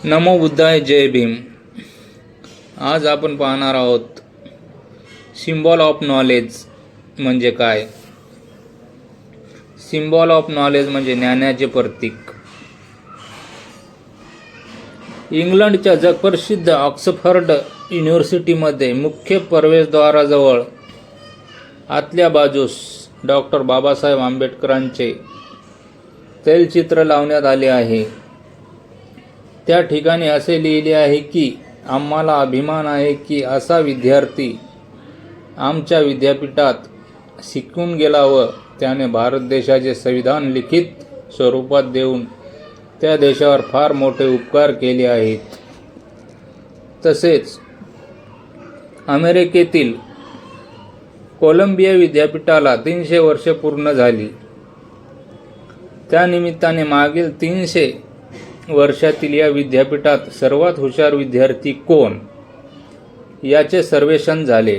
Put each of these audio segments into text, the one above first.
नमो बुद्धाय, जय भीम. आज आपण पाहणार आहोत सिम्बॉल ऑफ नॉलेज म्हणजे काय. सिम्बॉल ऑफ नॉलेज म्हणजे ज्ञानाचे प्रतीक. इंग्लंडच्या जगप्रसिद्ध ऑक्सफर्ड युनिव्हर्सिटीमध्ये मुख्य प्रवेशद्वाराजवळ आतल्या बाजूस डॉक्टर बाबासाहेब आंबेडकरांचे तैलचित्र लावण्यात आले आहे. त्या ठिकाणी असे लिहिले आहे की आम्हाला अभिमान आहे की असा विद्यार्थी आमच्या विद्यापीठात शिकून गेला व त्याने भारत देशाचे संविधान लिखित स्वरूपात देऊन त्या देशावर फार मोठे उपकार केले आहेत. तसेच अमेरिकेतील कोलंबिया विद्यापीठाला 300 वर्षे पूर्ण झाली. त्यानिमित्ताने मागील 300 वर्षातील या विद्यापीठात सर्वात हुशार विद्यार्थी कोण याचे सर्वेक्षण झाले.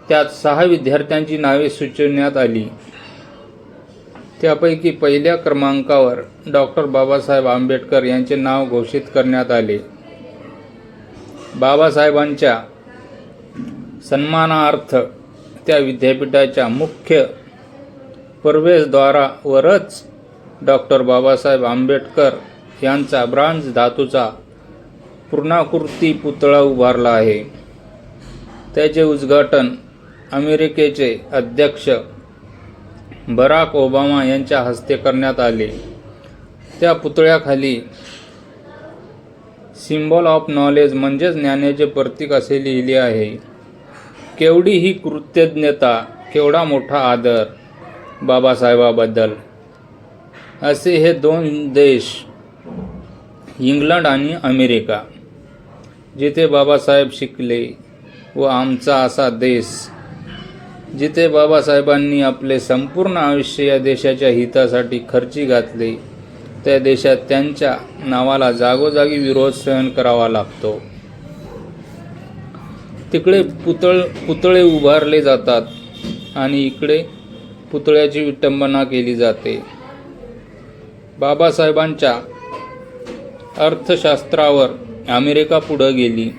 त्यात 6 विद्यार्थ्यांची नावे सुचविण्यात आली. त्यापैकी पहिल्या क्रमांकावर डॉक्टर बाबासाहेब आंबेडकर यांचे नाव घोषित करण्यात आले. बाबासाहेबांच्या सन्मानार्थ त्या विद्यापीठाच्या मुख्य प्रवेशद्वारावरच डॉक्टर बाबासाहेब आंबेडकर यांचा ब्रांझ धातूचा पूर्णाकृती पुतळा उभारला आहे. त्याचे उद्घाटन अमेरिकेचे अध्यक्ष बराक ओबामा यांच्या हस्ते करण्यात आले. त्या पुतळ्याखाली सिम्बॉल ऑफ नॉलेज म्हणजेच ज्ञानाचे प्रतीक असे लिहिले आहे. केवढी ही कृतज्ञता, केवढा मोठा आदर बाबासाहेबाबद्दल. असे हे 2 देश, इंग्लंड आणि अमेरिका, जिथे बाबासाहेब शिकले व आमचा असा देश जिथे बाबासाहेबांनी आपले संपूर्ण आयुष्य या देशाच्या हितासाठी खर्ची घातले, त्या देशात त्यांच्या नावाला जागोजागी विरोध सहन करावा लागतो. तिकडे पुतळे उभारले जातात आणि इकडे पुतळ्याची विटंबना केली जाते. बाबासाहेबांच्या अर्थशास्त्रावर अमेरिका पुढे गेली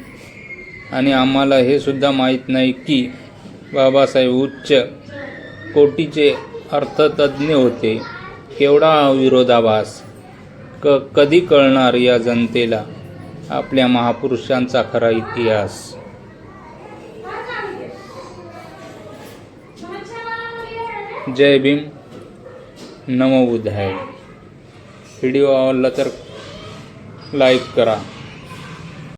आणि आम्हाला हे सुद्धा माहीत नाही की बाबासाहेब उच्च कोटीचे अर्थतज्ज्ञ होते. केवढा विरोधाभास. कधी कळणार या जनतेला आपल्या महापुरुषांचा खरा इतिहास. जय भीम. नमो बुद्धाय. व्हिडिओ आवडला तर लाईक करा.